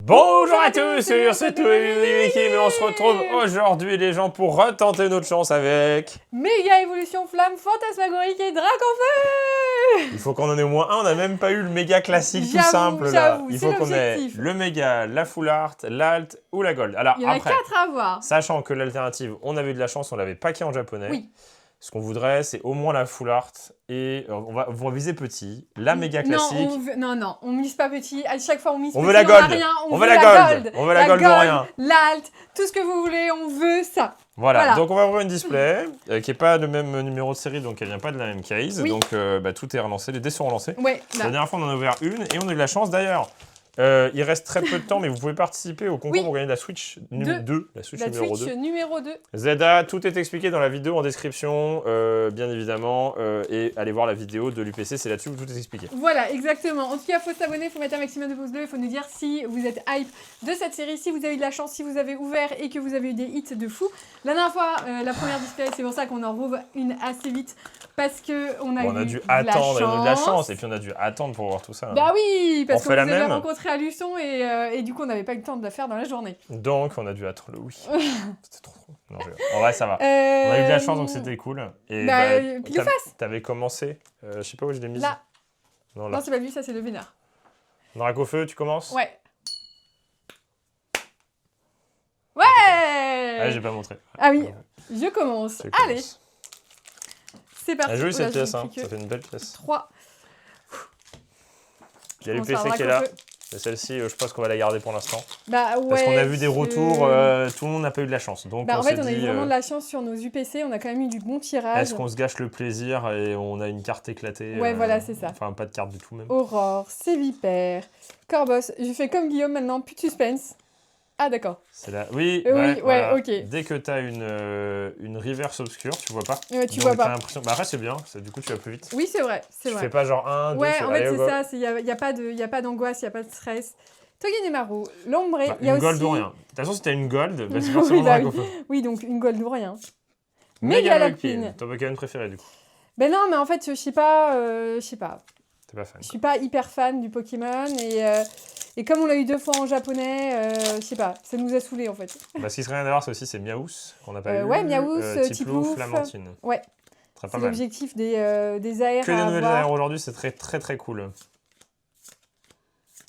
Bonjour à tous, c'est Mickey, mais on se retrouve aujourd'hui les gens pour retenter notre chance avec... Méga évolution flamme fantasmagorique et drac en feu. Il faut qu'on en ait au moins un, on n'a même pas eu le méga classique tout simple là. Il faut qu'on ait le méga, la full art, l'alt ou la gold. Alors il y en a après, 4 à avoir. Sachant que l'alternative, on avait eu de la chance, on l'avait packé en japonais. Oui. Ce qu'on voudrait, c'est au moins la full art et on va viser petit, la méga classique. Non, on mise pas petit. À chaque fois, on mise on petit. Veut la gold. On veut la gold. On veut la gold ou rien. L'alt, tout ce que vous voulez, on veut ça. Voilà. Donc on va ouvrir une display qui n'est pas le même numéro de série, donc elle vient pas de la même case. Oui. Donc tout est relancé, les dés sont relancés. Ouais, la dernière fois, on en a ouvert une et on a eu de la chance d'ailleurs. Il reste très peu de temps, mais vous pouvez participer au concours pour gagner la Switch numéro 2. La Switch numéro 2. Zelda, tout est expliqué dans la vidéo en description, bien évidemment. Et allez voir la vidéo de l'UPC, c'est là-dessus où tout est expliqué. Voilà, exactement. En tout cas, il faut s'abonner, il faut mettre un maximum de pouces bleus, il faut nous dire si vous êtes hype de cette série, si vous avez eu de la chance, si vous avez ouvert et que vous avez eu des hits de fou. La dernière fois, la première display, c'est pour ça qu'on en rouvre une assez vite, parce qu'on a eu dû de la chance. On a eu de la chance, et puis on a dû attendre pour voir tout ça. Bah oui, parce qu'on vous avait même. rencontré à Luçon et du coup on n'avait pas eu le temps de la faire dans la journée. Donc on a dû attendre le oui. C'était trop. Non, en vrai ça va. On a eu de la chance donc c'était cool. Et pile ou face. T'avais commencé, je sais pas où je l'ai mise. Là. Non, c'est pas lui, ça c'est le vénard. Drac au feu, tu commences? Ouais. Ouais. Ah j'ai pas montré. Ah oui, je commence. Allez. C'est parti. Elle joue cette pièce, hein. Ça fait une belle pièce. 3. Il y a l'UPC qui est là. Et celle-ci, je pense qu'on va la garder pour l'instant. Bah ouais. Parce qu'on a vu des retours, tout le monde n'a pas eu de la chance. Donc en fait, on a eu vraiment de la chance sur nos UPC, on a quand même eu du bon tirage. Est-ce qu'on se gâche le plaisir et on a une carte éclatée? Ouais, voilà, c'est ça. Enfin, pas de carte du tout même. Aurore, Sévipère, Corbos. Je fais comme Guillaume maintenant, plus de suspense. Ah d'accord. C'est là. Oui, ouais, ok. Dès que tu as une reverse obscure, tu vois pas. Ouais, tu vois pas. Bah après c'est bien, du coup tu vas plus vite. Oui, c'est vrai, c'est vrai. Tu fais pas genre 1, 2, ouais, en fait c'est ça, il n'y a pas d'angoisse, il n'y a pas de stress. Togedemaru, l'ombre, il y a une gold aussi... ou rien. De toute façon si t'as une gold, bah, c'est forcément Drac au feu. Oui, donc une gold ou rien. Megalopine. Ton Pokémon préféré du coup? Ben non, mais en fait je sais pas. T'es pas fan. Je suis pas hyper fan du Pokémon et comme on l'a eu 2 fois en japonais, je sais pas, ça nous a saoulés en fait. Bah, ce qui serait bien d'avoir, c'est aussi Miaous, qu'on n'a pas eu. Ouais, Miaous, Tiplouf, Flamantine. Ouais. Très pas mal. mal. C'est l'objectif des AR. Que des nouvelles AR aujourd'hui, c'est très cool.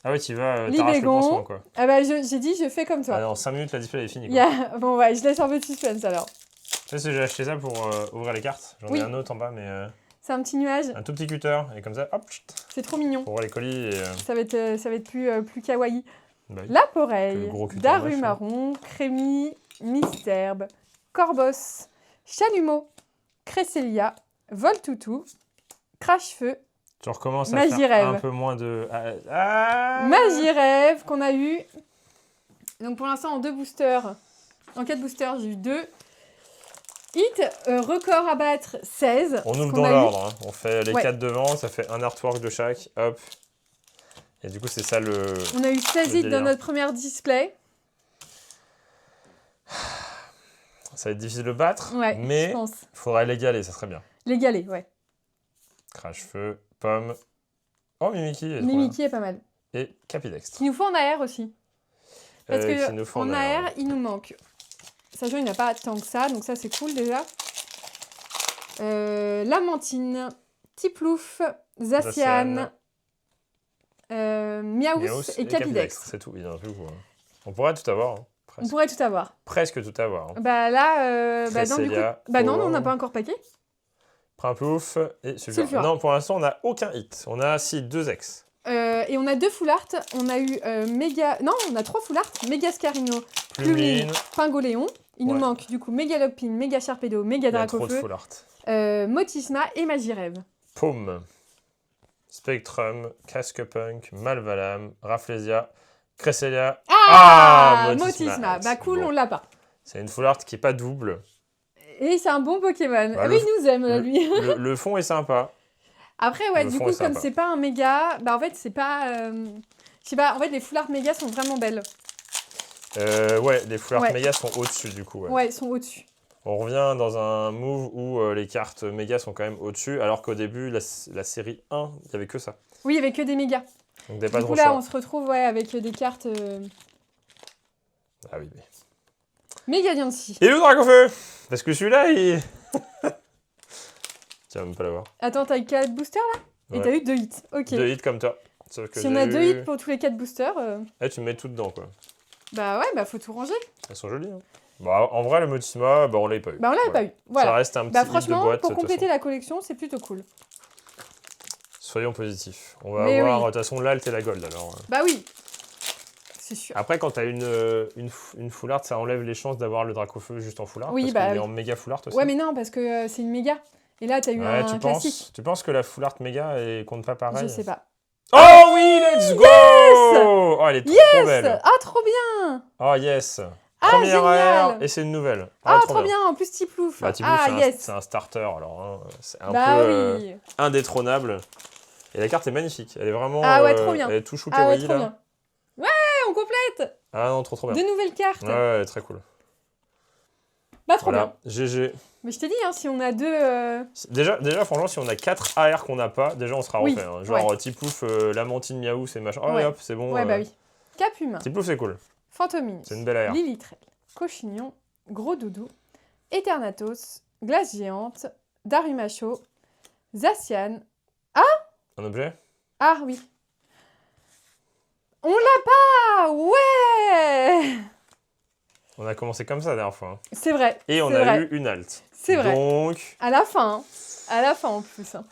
Ah ouais, tu vas, t'arraches le pansement quoi. Ah bah j'ai dit, je fais comme toi. Ah, dans 5 minutes, la display est finie quoi. Bon ouais, je laisse un peu de suspense alors. Tu sais, j'ai acheté ça pour ouvrir les cartes. J'en ai un autre en bas, mais... C'est un petit nuage. Un tout petit cutter, et comme ça, hop. C'est trop mignon. Pour ouvrir les colis et... Ça va être plus kawaii. Bah, oui. Laporeille, Darumaron, Crémy, Misterbe, Corbos, Chalumeau, Cresselia, Voltoutou, Crache-Feu, tu recommences à faire un peu moins de... Magirève qu'on a eu. Donc pour l'instant en 2 boosters, en 4 boosters, j'ai eu 2. Hit, record à battre 16. On ouvre dans l'ordre, hein. On fait les 4 devant, ça fait un artwork de chaque, hop. Et du coup c'est ça le... On a eu 16 hits dans notre première display. Ça va être difficile de battre, ouais, mais il faudrait l'égaler, ça serait bien. L'égaler, ouais. Crache-feu, pomme. Oh, Mimikyu. Mimikyu est pas mal. Et Capidextre. Qu'il nous faut en AR aussi. Parce que en AR, il nous manque. Sachant qu'il n'y en a pas tant que ça, donc ça c'est cool déjà. Lamantine, Tiplouf, Zacian, Miaous et Capidextre. C'est tout, il y en a plus beaucoup. Hein. On pourrait tout avoir. Hein. On pourrait tout avoir. Presque tout avoir. Hein. Bah là, non, du coup... Bah non, on n'a pas encore paqué. Primplouf et Sulfura. Non, pour l'instant, on n'a aucun hit. On a 2 ex. Et on a 2 full art. On a eu méga... Non, on a 3 full art. Méga Scarino, Plumine, Pingoléon. Il nous manque du coup Mégalopine, Méga Sharpedo, Méga Drac au feu, Motisma et Magirève. Paume, Spectrum, Casquepunk, Malvalam, Rafflesia, Cresselia. Motisma. Bah cool, on l'a pas. C'est une full art qui est pas double. Et c'est un bon Pokémon. Bah, il nous aime lui. Le fond est sympa. Après, ouais, du coup, comme c'est pas un méga, bah en fait, c'est pas... Je sais pas, en fait, les full art méga sont vraiment belles. Ouais, les full art méga sont au-dessus, du coup. Ouais, ils sont au-dessus. On revient dans un move où les cartes méga sont quand même au-dessus, alors qu'au début, la série 1, il n'y avait que ça. Oui, il n'y avait que des mégas. Donc, du coup, là, on se retrouve avec des cartes Ah oui, mais... Méga Diancie. Et le Dracofeu. Parce que celui-là, il... Tu vas même pas l'avoir. Attends, t'as eu 4 boosters là? Et Ouais. t'as eu 2 hits. Ok. 2 hits comme toi. Sauf que Si on a 2 hits pour tous les 4 boosters... Eh, tu me mets tout dedans, quoi. Bah ouais, bah faut tout ranger. Elles sont jolies, hein. Bah, en vrai, le Motima, bah, on l'avait pas eu. Bah on l'avait pas eu. Voilà. Ça reste un petit Bah hit de franchement, boîte, pour de toute compléter façon. la collection, c'est plutôt cool. Soyons positifs. On va Mais avoir, oui. de toute façon, l'alt et la gold, alors. Bah oui. C'est sûr. Après, quand t'as une full art, ça enlève les chances d'avoir le Dracofeu juste en full art. Oui, parce bah qu'il est oui. en méga full art aussi. Ouais, mais non, parce que c'est une méga. Et là, t'as eu Ouais, un classique. tu penses que la full art méga compte pas pareil? Je sais pas. Oh oui, let's go! Oh, elle est trop belle. Ah, trop bien. Oh yes. Ah, Première ère, génial. et c'est une nouvelle. Ah, trop bien. En plus, Tiplouf. Bah, Tiplouf, Ah, yes. c'est un starter, alors. Hein, c'est un Bah peu oui. indétrônable. Et la carte est magnifique. Elle est vraiment... Ah ouais, trop bien. Elle est tout chou Ah ouais, kawaii, trop là. bien. Ouais, on complète. Ah non, trop bien. 2 nouvelles cartes. Ouais, elle est très cool. Bah, trop bien. Voilà, GG. Mais je t'ai dit, hein, si on a 2... Déjà, franchement, si on a 4 AR qu'on n'a pas, déjà on sera Oui, refait. Hein. Genre ouais. Tiplouf, Lamantine, Miaou, c'est machin. Oh, Ouais. et hop, c'est bon. Ouais, bah oui. Cap humain. Tiplouf, c'est cool. Fantominus. C'est une belle AR. Lilitrel. Cochignon. Gros Doudou. Eternatos. Glace géante. Darumacho. Zacian. Un objet? Ah oui. On l'a pas. Ouais. On a commencé comme ça la dernière fois. Hein. C'est vrai. Et on c'est a vrai. eu une alt. C'est vrai. Donc... À la fin. Hein. À la fin en plus. Hein.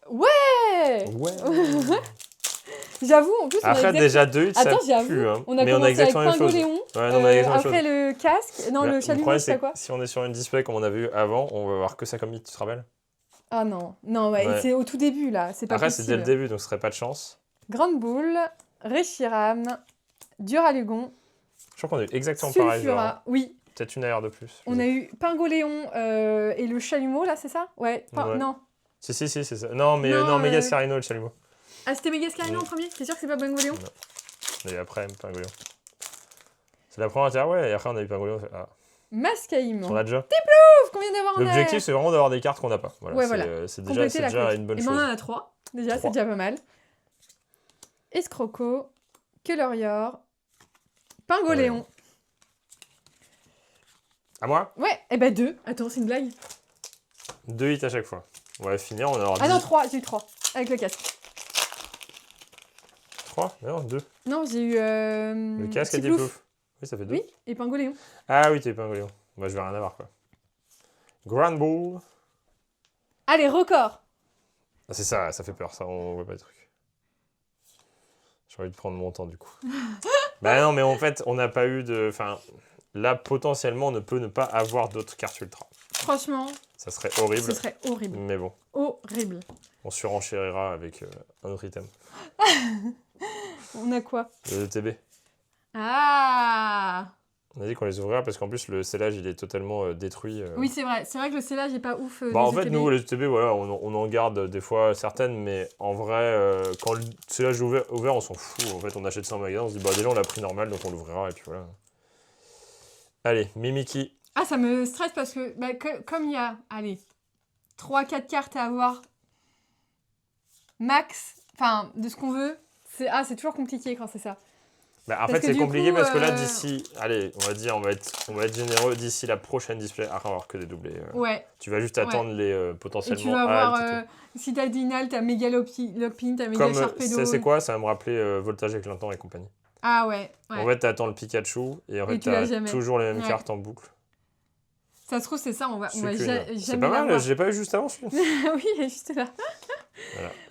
Ouais. Ouais. J'avoue, en plus, Après, déjà 2 hits, Attends, ça j'avoue, pue. Hein. on a Mais commencé on a exactement la avec même chose. Pingoléon, Ouais, non, on a exactement la après même chose. le casque, non, le chalumeau, problème, je sais pas quoi. si on est sur une display comme on avait eu avant, on va voir que ça comme hit, tu te rappelles? Ah non, non, ouais, Ouais. c'est au tout début là, c'est pas Après, possible. c'est dès le début, donc ce serait pas de chance. Grande Boule, Reshiram, Duralugon, Je crois qu'on a eu exactement pareil. Genre, Sulfura, oui. peut-être une AR de plus. On a eu Pingoléon et le chalumeau là, c'est ça? Ouais, Ouais. non. Si, c'est ça. Non, mais Non, non, Mega Scarino, le chalumeau. Ah, c'était Megascarino en premier? T'es sûr que c'est pas Pingoléon? Et après, Pingoléon. C'est la première tiers, ouais, et après on a eu Pingoléon. Ah, Mascaïm. on a déjà. Ouf, combien d'avoir en L'objectif, c'est vraiment d'avoir des cartes qu'on n'a pas. Voilà, Ouais, c'est voilà. c'est Compléter la déjà collection. une bonne Et chose. ben on en a 3. Déjà, c'est 3. déjà pas mal. Escroco, Kelorior, Pingoléon. À moi? Ouais, et ben 2. Attends, c'est une blague. 2 hits à chaque fois. On va finir, on aura Ah non, 10. 3, j'ai eu 3. Avec le casque. 3? Non, 2. Non, j'ai eu. Le casque et Tiplouf. Tiplouf. Oui, ça fait 2. Oui, et Pingoléon. Ah oui, t'es Pingoléon. Moi, je vais rien avoir, quoi. Grand Bull. Allez, record. Ah, c'est ça fait peur, ça, on voit pas les trucs. J'ai envie de prendre mon temps, du coup. Bah non, mais en fait, on n'a pas eu de... Enfin, là, potentiellement, on ne peut ne pas avoir d'autres cartes ultra. Franchement, Ça serait horrible. ce serait horrible. Mais bon, Horrible. on surenchérira avec un autre item. On a quoi? Le TB. Ah. On a dit qu'on les ouvrira parce qu'en plus, le scellage, il est totalement détruit. Oui, c'est vrai. C'est vrai que le scellage est pas ouf. Bah, en des fait, ETB. nous, les TB, voilà, on en garde des fois certaines, mais en vrai, quand le scellage est ouvert, on s'en fout. En fait, on achète ça en magasin, on se dit, bah déjà, on l'a pris normal, donc on l'ouvrira, et puis voilà. Allez, Mimiki. Ah, ça me stresse parce que, bah, comme il y a, allez, 3-4 cartes à avoir max, enfin, de ce qu'on veut, c'est toujours compliqué quand c'est ça. Bah, en Parce fait, que c'est du compliqué coup, parce que là, d'ici, allez, on va être généreux, d'ici la prochaine display, à avoir que des doublés. Ouais. Tu vas juste attendre les Et potentiellement tu vas avoir, alt et tout. si t'as Dinal, t'as Mega Lockpin, t'as Mega Comme, Sharpedo. c'est quoi? Ça va me rappeler Voltage avec l'intemps et compagnie. Ah ouais. En fait, t'attends le Pikachu et en fait, tu l'as t'as jamais. toujours les mêmes Ouais. cartes en boucle. Ça se trouve, c'est ça, on va Sucune. jamais C'est pas mal, l'avoir. je l'ai pas eu juste avant celui-là. Oui, elle est juste là.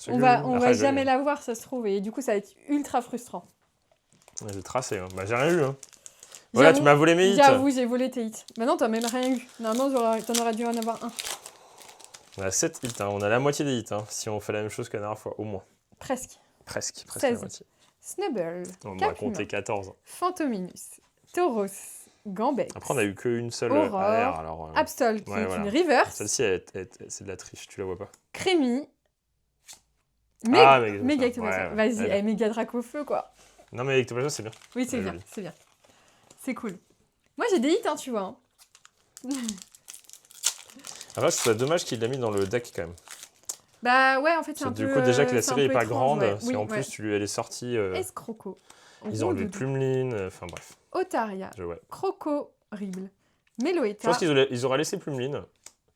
Voilà. On va jamais l'avoir, ça se trouve, et du coup, ça va être ultra frustrant. J'ai tracé, hein. Bah j'ai rien eu. Hein. Voilà, tu m'as volé mes hits. J'avoue, j'ai volé tes hits. Bah non, t'as même rien eu. Normalement, t'en aurais dû en avoir un. On a 7 hits, hein. On a la moitié des hits, hein. Si on fait la même chose que la dernière fois, au moins. Presque. Presque 16. la moitié. Snubble, On va Capuma, compter 14. Fantominus, Tauros, Gambex, Après, on a eu qu'une seule Aurore, AR, alors... Absol, qui ouais, est voilà. une reverse, Celle-ci, c'est de la triche, tu la vois pas. Crémy, Ah, Méga Ectoplasma. ouais, Vas-y, ouais. Méga Dracofeu, quoi. Non, mais Ectoplasma, c'est bien. Oui, c'est Ouais, bien, joli. c'est bien. C'est cool. Moi, j'ai des hits, hein, tu vois. Hein. Après, je trouve ça dommage qu'il l'a mis dans le deck, quand même. Bah ouais, en fait, c'est un peu... Du coup, déjà que la c'est un série est peu pas étrange, grande, ouais. si Oui, en ouais. plus, elle est sortie... Escroco, Ils ont enlevé Plumeline, enfin bref. Otaria, Ouais. Crocorrible, Je Meloetta. pense qu'ils auraient laissé Plumeline.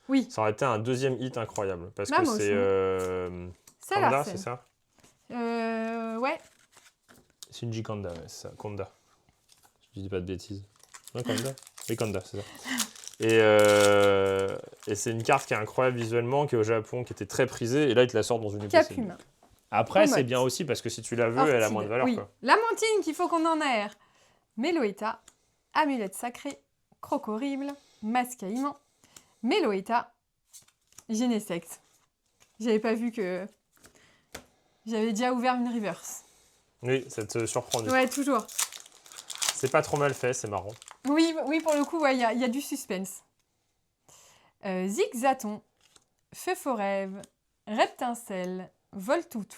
Oui. Ça aurait été un deuxième hit incroyable. Parce que Mamochon. c'est... Kanda, Salarsen. c'est ça? Ouais. Shinji Kanda, ouais, c'est ça. Kanda. Je dis pas de bêtises. Non, Kanda? Oui, Kanda, c'est ça. Et c'est une carte qui est incroyable visuellement, qui est au Japon, qui était très prisée. Et là, ils te la sortent dans une UPC. Capuma. Après, Comotte. c'est bien aussi parce que si tu la veux, Orchide. elle a moins de valeur. Oui. Quoi. Lamantine qu'il faut qu'on en aère. Meloetta. Amulette sacrée. Crocorrible. Mascaïman. Meloetta. Genesect. J'avais pas vu que... J'avais déjà ouvert une reverse. Oui, ça te surprend. Du coup. Ouais, toujours. C'est pas trop mal fait, c'est marrant. Oui, pour le coup, il y a du suspense. Zigzaton, Feu Forève, Reptincelle, Voltoutou,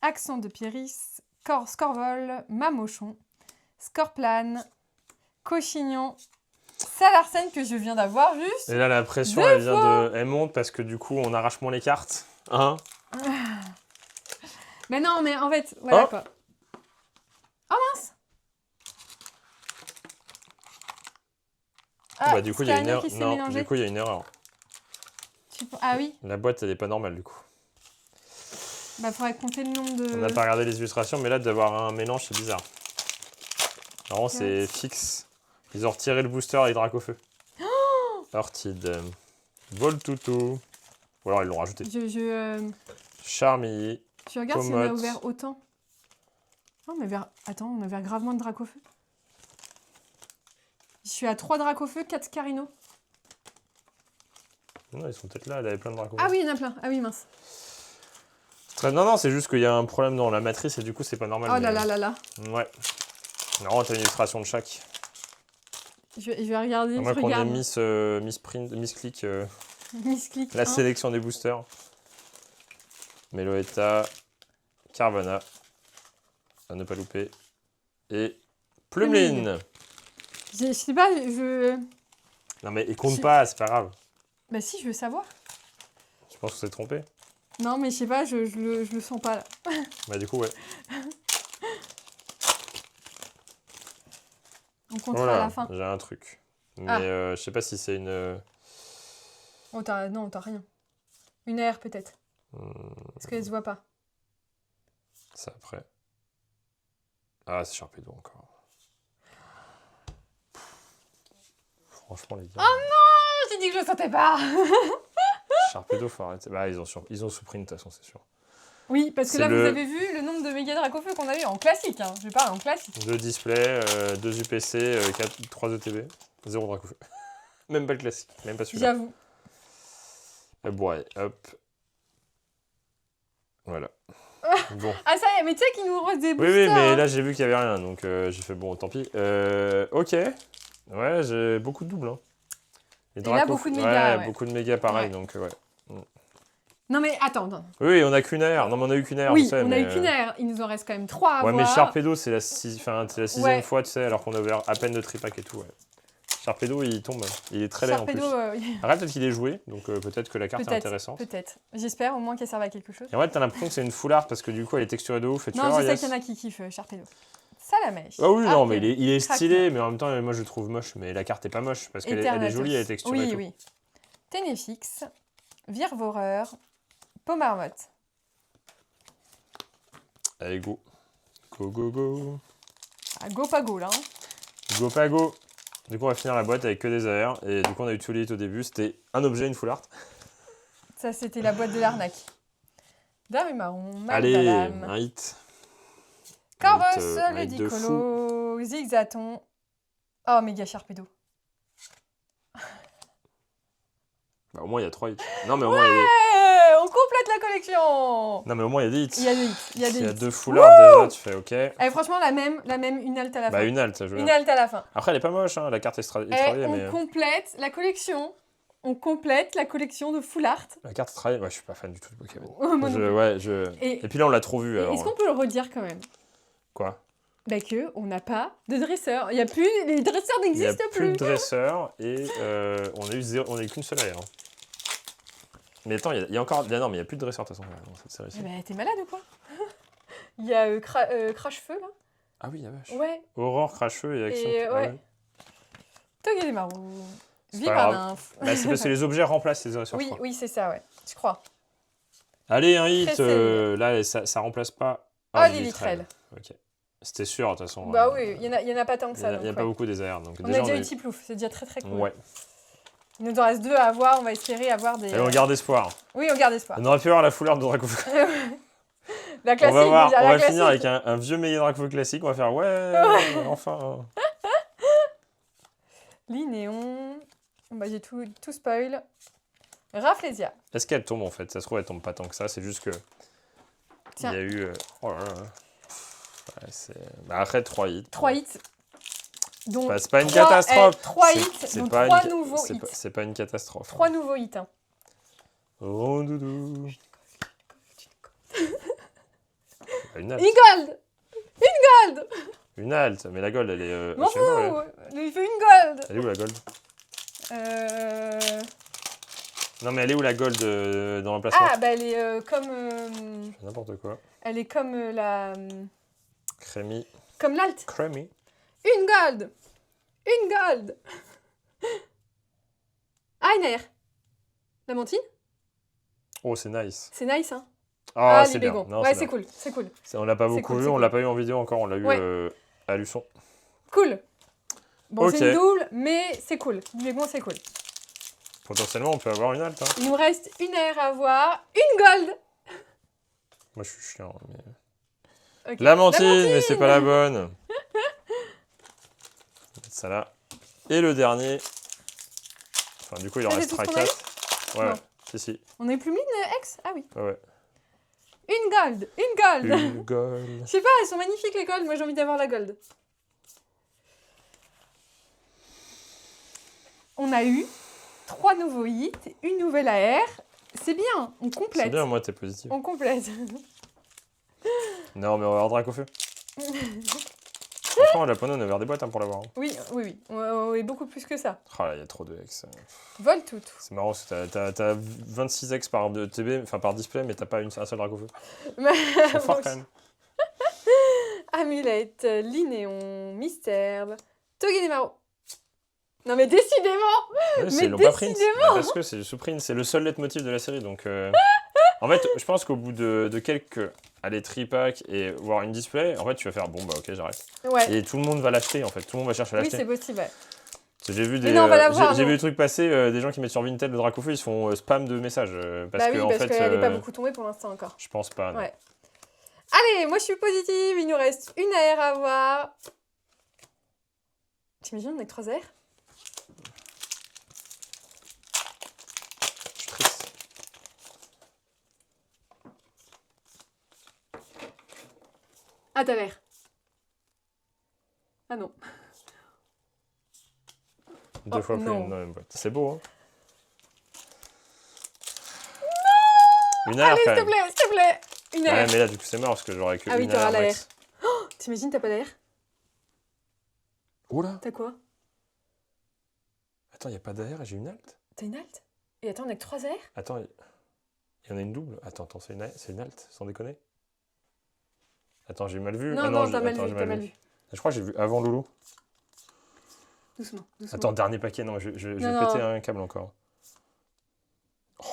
Accent de Pieris, Scorvol, Mamochon, Scorplane, Cochignon, Salarsen que je viens d'avoir juste. Et là, la pression, elle monte parce que du coup, on arrache moins les cartes. Hein? Mais non, mais en fait, voilà Oh. quoi. Oh mince! Ah, Bah, du coup, il y a une erreur. qui s'est Non, mélangé. du coup, il y a une erreur. Ah oui, La boîte, elle est pas normale, du coup. bah faudrait compter le nombre de... On n'a pas regardé les illustrations, mais là, d'avoir un mélange, c'est bizarre. Normalement, c'est Quatre. fixe. Ils ont retiré le booster et Dracofeu. Orchid. Voltoutou. Ou alors, ils l'ont rajouté. Charmilly. Je regarde si on a Comotte. ouvert autant. Non, mais attends, on a ouvert gravement de Dracofeu. Je suis à 3 Dracofeu, 4 Carino. Non, ils sont peut-être là, elle avait plein de Dracofeu. Ah oui, il y en a plein. Ah oui, mince. Non, c'est juste qu'il y a un problème dans la matrice et du coup, c'est pas normal. Oh là là là là. Ouais. Non, t'as une illustration de chaque. Je vais regarder. À moins Je qu'on ait regarde. Miss Click, Misclick. la sélection des boosters. Meloetta, Carvana, à ne pas louper, et Plumeline. Je sais pas, Non mais il compte pas, c'est pas grave. Bah si, je veux savoir. Je pense que c'est trompé. Non, mais je sais pas, je le sens pas là. Bah du coup, ouais. On comptera à la fin. j'ai un truc. Mais Ah. je sais pas si c'est une... Oh, non, t'as rien. Une aire peut-être. Parce qu'elle se voit pas. Ça après. Ah, c'est Sharpedo encore. Franchement, les gars. Oh non, j'ai dit que je le sentais pas. Sharpedo, faut arrêter. Bah, ils ont sous-print, de toute façon, c'est sûr. Oui, parce que C'est là, le- vous avez vu le nombre de méga Dracofeu qu'on a eu en classique. Hein. Je parle en classique. 2 displays, 2 UPC, 3 ETB, 0 Dracofeu. Même pas le classique, même pas celui-là. J'avoue. Bon, allez, hop. Voilà. Bon. Ah, ça y est, mais tu sais qu'il nous reste des Oui, boosters. mais hein. là, j'ai vu qu'il y avait rien, donc j'ai fait bon, tant pis. Ok. Ouais, j'ai beaucoup de doubles. Hein. Et là, beaucoup de mégas, ouais. beaucoup de mégas, pareil, Ouais. donc ouais. Non, mais attends. Oui, on a qu'une aire. Non, mais on a eu qu'une aire, Oui, je sais, on a mais, eu qu'une aire. Il nous en reste quand même 3 à Ouais, voir. mais Sharpedo, c'est la sixième Ouais. fois, tu sais, alors qu'on a ouvert à peine de tripack et tout. Ouais. Sharpedo, il tombe. Il est très laid en plus. Sharpedo, Après, peut-être qu'il est joué, donc peut-être que la carte est intéressante. Peut-être. J'espère au moins qu'elle serve à quelque chose. Et en vrai, t'as l'impression que c'est une full art parce que du coup, elle est texturée de ouf. Et tu Non, vois, je sais yes. qu'il y en a qui kiffent Sharpedo. Salamèche. Ah oui, non, Arc, mais il est Craquement. stylé, mais en même temps, moi je le trouve moche. Mais la carte est pas moche parce qu'elle elle est jolie, elle est texturée. et Oui, tout. oui. Ténéfix, Virevoreur, Pomarmotte. Allez, go. Go, go, go. Ah, go pas go là. Hein. Go, pas go. Du coup, on va finir la boîte avec que des AR. Et du coup, on a eu tous les hits au début. C'était un objet, une full art. Ça, c'était la boîte de l'arnaque. Dame et marron, Allez, Malvalam, un hit. Corvus, un le hit de fou. Dicolo, Zigzaton. Oh, méga Sharpedo. Bah, au moins, il y a 3 hits. Non, mais au moins, il y a des... On complète la collection. Non, mais au moins, il y a des hits. Il y a des hits. Il y a des S'il y a hits. 2 full art, déjà, tu fais OK. Eh, franchement, la même, une halte à la Bah, fin. une halte, je veux Une dire. halte à la fin. Après, elle est pas moche, hein. La carte est Et travaillée, on mais... complète la collection. On complète la collection de full art. La carte est travaillée. Ouais, je suis pas fan du tout de Pokémon. Moi non plus. Et puis là, on l'a trop vu, alors. Est-ce qu'on peut le redire quand même? Quoi? Bah que on n'a pas de dresseur. Il y a plus, les dresseurs Il n'y a n'existent plus plus. de dresseur et on a eu qu'une seule aire. Hein. Mais attends, il y a encore... Non, mais il n'y a plus de dresseur de toute façon dans cette série-ci. Bah t'es malade ou quoi? Il y a Crash-Feu là. Ah oui, la vache. Ouais. Aurore, cracheux et action. Et, Ah ouais. Togedemaru. C'est Vive pas un grave. nymphe. Bah, c'est parce que les objets remplacent les sur Oui, oui, c'est ça, ouais. Je crois. Allez, un hit. Pressé. Là, ça remplace pas. Oh, Lilitrel. Ok. C'était sûr, de toute façon. Bah oui, il y en a pas tant que ça. Il n'y a donc, pas ouais. beaucoup des AR. Donc On déjà, a déjà eu Tiplouf, c'est déjà très très cool. Ouais. Il nous en reste 2 à avoir, on va espérer avoir des... Et on garde espoir. Oui, on garde espoir. On aurait pu avoir la fouleur de Dracofeu. La classique, On va voir, déjà, on la va finir classique. avec un vieux meilleur Dracofeu classique. On va faire ouais, enfin. Linéon. Bah, j'ai tout spoil. Rafflesia. Est-ce qu'elle tombe en fait? Ça se trouve, elle tombe pas tant que ça. C'est juste que. Tiens. Il y a eu. Oh là là. Ouais, bah, après, 3 hits. 3 hits. Donc, Bah, c'est pas une catastrophe. 3 hits, C'est donc pas 3 une- nouveaux c'est hits. pas- C'est pas une catastrophe. 3 nouveaux hits. Hein. Oh, doudou. Bah, une halte. Une gold. Une halte. Mais la gold, elle est. M'en chez moi, fous. Il fait une gold. Elle est où la gold? Euh... Non, mais elle est où la gold dans l'emplacement? Ah, bah elle est comme... N'importe quoi. elle est comme la... Crémy. Comme l'alt. Crémy. Une gold. Une gold. Ah, une air. La mentine. Oh, c'est nice. C'est nice, hein. Ah, c'est Libégon. bien. Non, Ouais, c'est c'est bien. cool. C'est cool. On l'a pas C'est beaucoup cool, vu, c'est on cool. l'a pas eu en vidéo encore, on l'a eu Ouais. à Luçon. Cool. Bon, Ok. c'est une double, mais c'est cool. Libégon, c'est cool. Potentiellement, on peut avoir une halte. Hein. Il nous reste une air à voir. Une gold. Moi, je suis chiant. Mais... Ok. Lamentine, mais c'est pas la bonne. On va mettre ça là. Et le dernier. Enfin, du coup, il en Ça, c'est restera tout ce qu'on a 4. Ouais, Non. ouais. Si, si. On est plus mine, ex. Ah oui. Ouais, ouais. Une gold. Une gold. Une gold. Je sais pas, elles sont magnifiques les golds. Moi, j'ai envie d'avoir la gold. On a eu 3 nouveaux hits, une nouvelle AR. C'est bien, on C'est complète. bien, moi, t'es positif. On complète. Non, mais on va avoir Dracofeu. Franchement, la Japonais, on a ouvert des boîtes hein, pour l'avoir. Hein. Oui, oui, oui. On est beaucoup plus que ça. Oh là, il y a trop de X. Vol tout. C'est marrant parce que t'as 26 X par TB, enfin par display, mais t'as pas un seul Dracofeu. Ils sont forts quand même. Amulette, Linéon, Mystère, Togedemaru. Non mais décidément. Oui, ils l'ont pas print. Parce que c'est sous print, c'est le seul leitmotiv de la série. Donc, en fait, je pense qu'au bout de quelques tripack et voire une display, en fait, tu vas faire bon, bah ok, j'arrête. Ouais. Et tout le monde va l'acheter en fait. Tout le monde va chercher à Oui, l'acheter. c'est possible. Ouais. J'ai vu Mais non, on va l'avoir, j'ai nous. vu des trucs passer, des gens qui mettent sur Vinted le Dracofeu, ils se font spam de messages. Parce Bah que, oui, en parce fait, qu'elle n'est pas beaucoup tombée pour l'instant encore. je pense pas. Non. Ouais. Allez, moi je suis positive. Il nous reste une AR à voir. T'imagines, on est que 3 AR. Je suis triste. Ah, t'as l'air. Ah non. 2 fois plus non. dans la même boîte. C'est beau, hein. Non. Une AR Allez, quand s'il te même. plaît, s'il te plaît. Une Ouais, AR. mais là, du coup, c'est mort parce que j'aurais que Ah oui, une t'auras AR la max. T'imagines, t'as pas d'AR. Oula. T'as quoi? Attends, il n'y a pas d'AR et j'ai une halte. T'as une halte? Et attends, on a que 3 AR. Attends, il y en a une double. Attends, c'est une halte, sans déconner. Attends, j'ai mal vu. Non, Ah non, j'ai- t'as mal attends, vu, j'ai t'as mal vu. Je crois que j'ai vu avant Loulou. Doucement, doucement. Attends, dernier paquet. Non, je vais Non, péter non. un câble encore.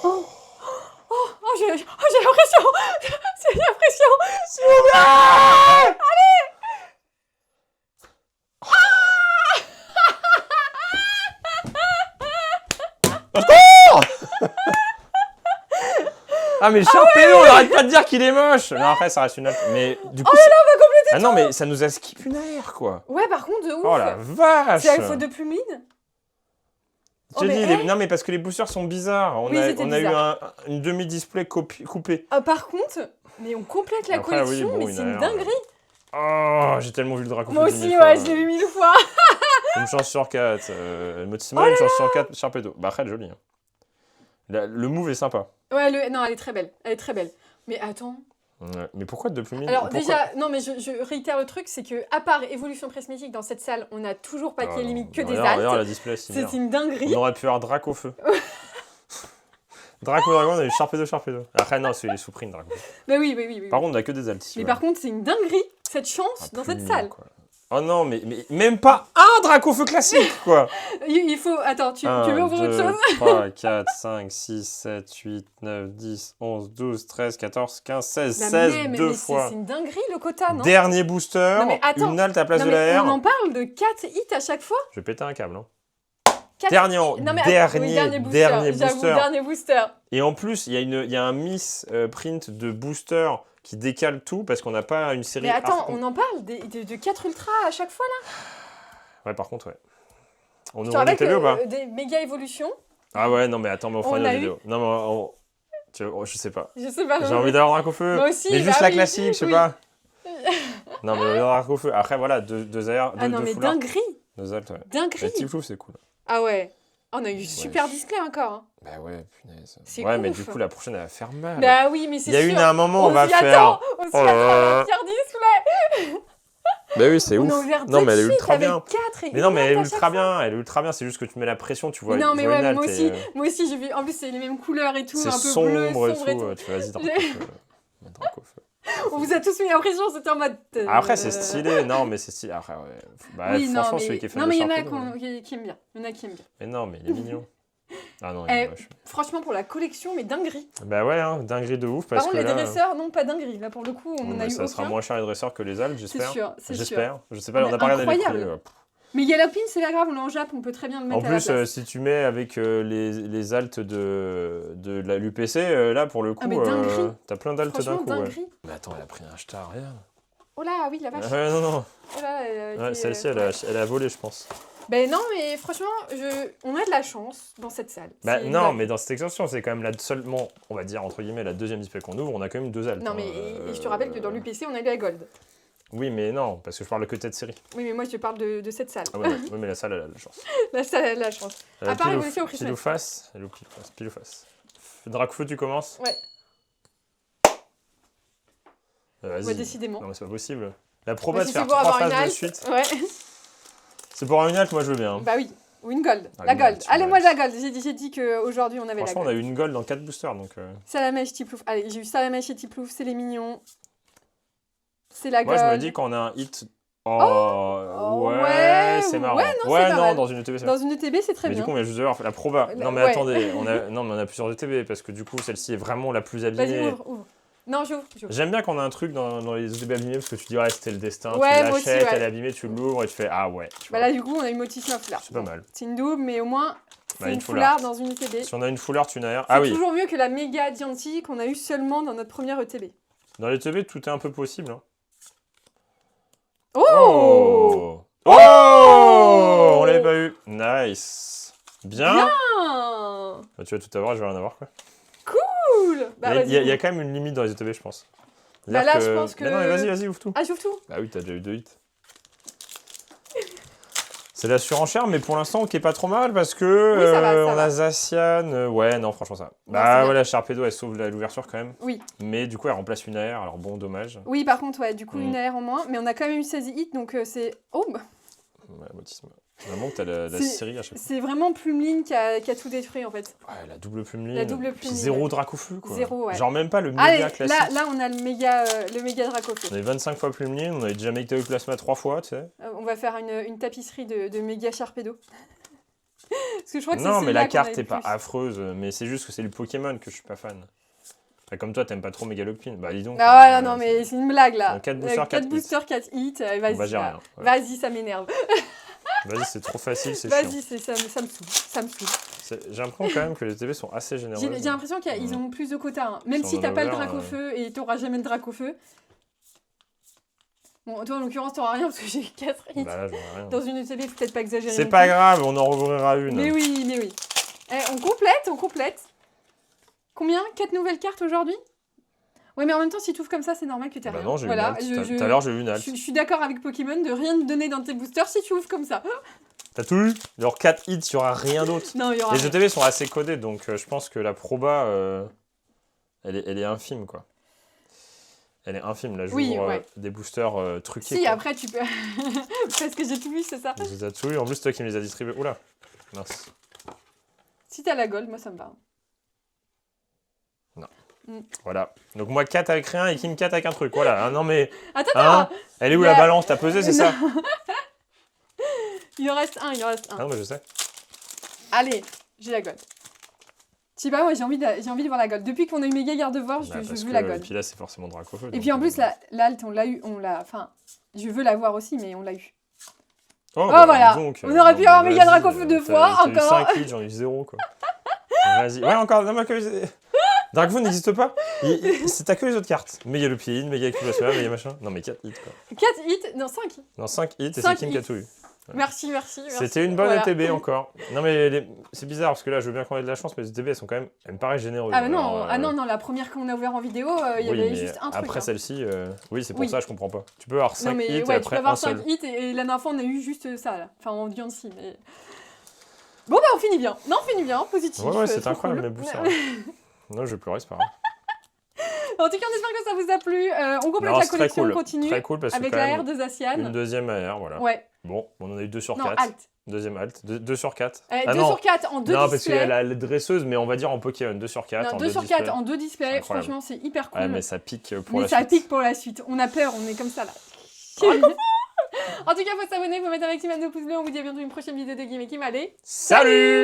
Oh, j'ai l'impression. C'est l'impression. Ah, mais le Sharpedo, on arrête pas de dire qu'il est moche. Non, après, ça reste une halte. Mais du coup. Oh là là, on va compléter. Ah non, mais ça nous a skip une AR, quoi. Ouais, par contre, de ouf. Oh la vache. C'est la faute de Plumine. J'ai Oh, dit, mais, non, mais parce que les boosters sont bizarres. On Oui, a, c'était on a eu bizarre. une demi-display coupée. Ah, par contre, mais on complète la Après, oui, collection, bon, mais une c'est une AR, dinguerie. Oh, j'ai tellement vu le Dracofeu. Moi 10 aussi, 000 ouais, fois. je l'ai vu 1000 fois. Une chance sur 4. C'est une chance sur 4, Sharpedo. Bah, après, joli. Hein. Le move est sympa. Ouais, non, elle est très belle. Elle est très belle. Mais attends. Ouais. Mais pourquoi de plus mine? Alors déjà, non mais je réitère le truc, c'est que à part évolution prismatique dans cette salle, on a toujours paquet limite que des Regarde, altes. la display, C'est une dinguerie. On aurait pu avoir Dracofeu. Dragon, on a eu Sharpedo. Après, non, c'est les sous-print, Draco. Bah oui. Par contre, on a que des altes ici. Mais ouais. par contre, c'est une dinguerie. cette chance Ah, dans plus cette mignon, salle. quoi. Oh non, mais même pas un Dracofeu classique, quoi. Il faut... Attends, tu veux ouvrir autre chose? 3, 4, 5, 6, 7, 8, 9, 10, 11, 12, 13, 14, 15, 16, Bah, 16, mais deux c'est fois. une dinguerie, le quota, non? Dernier booster, Non, mais attends. une halte à place Non, de mais la on en R. parle de 4 hits à chaque fois? Je vais péter un câble. Hein. 4 Dernier, Non, mais attends, oui, dernier booster. J'avoue, booster. dernier booster. Et en plus, il y a un miss print de booster qui décale tout parce qu'on n'a pas une série. Mais attends, on en parle de 4 ultras à chaque fois, là? Ouais, par contre, ouais. On Je te ouvre une rappelle TV ou pas? que des méga évolutions, Ah ouais, non, mais attends, mais on fera On une a autre eu. vidéo. Non, mais je sais pas. je sais pas. J'ai envie d'avoir Dracofeu. Moi aussi, Mais juste bah la oui, classique, je sais oui. pas. Non, mais Dracofeu. Après, voilà, deux AR, Ah non, deux mais foulards. dinguerie, Deux altes, ouais. dinguerie. Mais Tiflouf, c'est cool. Ah ouais. On a eu super display encore. Hein. Bah ouais, punaise. C'est Ouais, mais ouf. du coup, la prochaine, elle va faire mal. Bah oui, mais c'est Il y a sûr. une à un moment, on va s'y faire. attend, on s'y Oh là attend à là. la pierre display. Bah oui, c'est On ouf. a ouvert Non, deux mais elle est de suite ultra avec bien. 4 et Mais non, une mais elle est halte à chaque ultra bien. Elle est ultra bien. C'est juste que tu mets la pression, tu vois. Mais non, tu mais vois ouais, une mais halte moi aussi, j'ai vu. En plus, c'est les mêmes couleurs et tout, c'est un peu bleu, sombre et sombre et tout. tout. Tu fais, vas-y, Dracofeu. Dracofeu. On vous a tous mis la pression, c'était en mode. Après, c'est stylé. Non, mais c'est stylé. Après, ouais. Bah, Oui, non, franchement, mais celui qui est fan non, de mais il y en a Sharpedo, qui aiment bien. Il y en a qui aiment bien. Mais non, mais il est mignon. Ah non, il est moche. Franchement, pour la collection, mais dinguerie. Bah ouais, hein, dinguerie de ouf. Par Parce contre, que les là, dresseurs, non, pas dinguerie. Là, pour le coup, on bon, en bah, a eu ça sera aucun. moins cher les dresseurs que les altes, C'est j'espère. sûr, c'est sûr. J'espère. Je sais pas, on Mais n'a pas regardé les prix. incroyable. Mais Yellowpin, c'est pas grave, on est en Jap, on peut très bien le En mettre à la plus, place. si tu mets avec les altes de l'UPC, là, pour le coup, mais dinguerie. t'as plein d'altes d'un Franchement, coup. Ouais. dinguerie. Mais attends, elle a pris un star, regarde. Oh là, oui, la vache. Ouais, non, non. Oh là, elle a Ouais, été, celle-ci, ouais. elle a volé, je pense. Ben non, mais franchement, on a de la chance dans cette salle. Bah C'est une non, blague. mais dans cette extension, c'est quand même seulement, on va dire, entre guillemets, la deuxième display qu'on ouvre, on a quand même deux altes. Non, mais et je te rappelle que dans l'UPC, on a eu la Gold. Oui, mais non, parce que je parle que de cette série. Oui, mais moi, je parle de cette salle. Ah ouais, ouais, ouais, mais la salle, elle a la chance. La salle, elle a de la chance. À part Évolution au Christmas. Pile ou face. Pile ou face. Dracofeu, tu commences. Ouais. Vas-y. Ouais, décidément. Non, mais c'est pas possible. La proba Bah, de si faire c'est pour 3 avoir une phases de halte. suite. Ouais. C'est pour avoir une halte, moi je veux bien. Bah oui. Ou une Gold. Ah, La une Gold. halte, Allez, une moi, halte. la Gold. J'ai dit qu'aujourd'hui, on avait la Franchement, on Gold. a eu une gold dans 4 boosters, donc... Salamèche, Tiplouf. Allez, j'ai eu Salamèche et Tiplouf, c'est les mignons. C'est la Moi, Gold. je me dis quand on a un hit... Oh, ouais, c'est marrant. ouais, non, c'est pas mal. dans une ETB, c'est Dans une ETB, c'est très mais bien. du coup, on vient juste de voir la proba. Non, mais Ouais. attendez, non, mais on a plusieurs ETB, parce que du coup, celle-ci est vraiment la plus Vas-y, abîmée. ouvre. Non, j'ouvre. J'aime bien qu'on a un truc dans les ETB abîmés, parce que tu dis, ouais, c'était le destin, Ouais, tu moi aussi, l'achètes, ouais. elle est abîmée, tu l'ouvres, et tu fais, ah ouais. Tu Bah vois. là, du coup, on a eu Motif 9 là. C'est pas mal. C'est une double, mais au moins, c'est Bah, une une foulard foulard. dans une ETB. Si on a une foulard, tu n'as rien. C'est Ah oui, toujours mieux que la méga Dianti qu'on a eu seulement dans notre première ETB. dans les ETB, tout est un peu possible. Hein. Oh, Oh, on l'avait pas eu. Nice. Bien. Ah, Bah, tu vas tout avoir, je vais rien avoir quoi. cool. Bah, Il y a vas-y. quand même une limite dans les ETB, je pense. Bah C'est-à-dire là, je pense que- Mais non, mais vas-y, ouvre tout. Ah, j'ouvre tout. Bah oui, t'as déjà eu 2 hits. C'est la surenchère, mais pour l'instant, ok, pas trop mal parce que Oui, ça va, ça on va. a Zacian. Ouais, non, franchement, ça va. c'est Bah bien. ouais, la Sharpedo, elle sauve l'ouverture quand même. Oui. Mais du coup, elle remplace une AR, alors bon, dommage. Oui, par contre, ouais, du coup, Mm. une AR en moins. Mais on a quand même eu 16 hits, donc c'est... Oh, bah, Ouais, autisme. Vraiment que t'as la C'est- série à chaque fois. c'est vraiment Plumeline qui a tout détruit, en fait. Ouais, la double plumeline. La double Puis plumeline, zéro ouais. Dracofeu, quoi. Zéro, ouais. Genre même pas le Allez, méga classique. là, on a le méga Dracofeu. On avait 25 fois plumeline, on avait déjà Make Plasma 3 fois, tu sais. On va faire une tapisserie de méga Sharpedo. Parce que je crois que Non, c'est mais celle-là la qu'on a carte eu est pas plus. affreuse, mais c'est juste que c'est le Pokémon que je suis pas fan. Enfin, comme toi, t'aimes pas trop Megalopin. Bah, dis donc. Ah ouais, non, mais c'est une blague là. Donc, 4 boosters, 4 hits. boosters, 4 hits. Vas-y, Bah, j'ai là. rien, ouais. Vas-y, ça m'énerve. Vas-y, c'est trop facile, c'est chiant. Vas-y, ça me saoule. Ça me saoule. J'ai l'impression quand même que les TV sont assez généreuses. J'ai l'impression qu'ils ont plus de quotas. Hein. Même Ils si sont t'as en pas le over, Dracofeu et t'auras jamais le Dracofeu. Bon, toi en l'occurrence, t'auras rien parce que j'ai 4 hits. Bah là, j'en ai rien. Dans une ETB, faut peut-être pas exagérer. C'est non pas plus. grave, on en rouvrira une. Mais oui, mais oui. On complète. Combien 4 nouvelles cartes aujourd'hui? Ouais, mais en même temps, si tu ouvres comme ça, c'est normal que t'aies Bah rien. non, j'ai eu une voilà, halte. Tout à l'heure, j'ai eu une halte. je suis d'accord avec Pokémon de rien te donner dans tes boosters si tu ouvres comme ça. T'as tout eu? Genre 4 hits, il y aura rien d'autre. Non, il y aura Les rien. ETB sont assez codés, donc je pense que la proba, elle est infime, quoi. Elle est infime, là, je Oui, ouvre ouais. des boosters truqués. Si, quoi. après, tu peux... Parce que j'ai tout vu, c'est ça. Je les ai tous eu. En plus, toi qui me les as distribués. Oula, mince. Si t'as la gold, moi, ça me va. Voilà. Donc moi 4 avec rien et Kim 4 avec un truc. Voilà. Ah, non mais... Attends, Hein elle est où la balance? T'as pesé, c'est ça? il en reste un. Ah non mais je sais. Allez, j'ai la gold. Je sais pas, moi j'ai envie de voir la gold. Depuis qu'on a eu méga garde-voir, je veux la gold. Et puis là c'est forcément Dracofeu. Et puis en plus, l'alt, on l'a eu, enfin, je veux la voir aussi, mais on l'a eu. Oh voilà, donc, on aurait pu avoir méga Dracofeu 2 fois, encore. J'ai eu 5 hits, j'en ai eu 0 quoi. Vas-y. Ouais, encore, non mais Dracofeu n'existe pas. T'as que les autres cartes. Méga Lupine, méga Accumulation, méga machin. Non mais 4 hits quoi. 4 hits? Non, 5. Non, 5 hits et c'est Kim qui a tout eu. Ouais. Merci. C'était une bonne ETB encore. Non mais c'est bizarre parce que là je veux bien qu'on ait de la chance mais les ETB elles sont quand même, elles me paraissent généreuses. Ah non, non, la première qu'on a ouvert en vidéo, il y avait juste un truc. Après celle-ci, oui c'est pour ça je comprends pas. Tu peux avoir 5 hits et tu après peux avoir un 5 seul. hits et la dernière fois on a eu juste ça là. Enfin en viande si mais... Bon bah on finit bien. Non on finit bien, positif. Ouais c'est incroyable mes boussards. Non je vais pleurer c'est pas grave. En tout cas, on espère que ça vous a plu. On complète la collection, on continue. Très cool parce que avec quand la même R de Zacian. Une deuxième AR, voilà. Ouais. Bon, on en a eu 2 sur 4. Non, alt. Deuxième alt. 2 sur 4. 2 sur 4 en 2 displays. Non, parce qu'elle a la dresseuse, mais on va dire en Pokémon. 2 sur 4. Non, 2 sur 4 en 2 displays. Franchement, c'est hyper cool. Ouais, mais ça pique pour la suite. Mais ça pique pour la suite. On a peur, on est comme ça là. En tout cas, faut s'abonner, faut mettre un maximum de pouces bleus. On vous dit à bientôt une prochaine vidéo de Game et Kim. Allez, salut!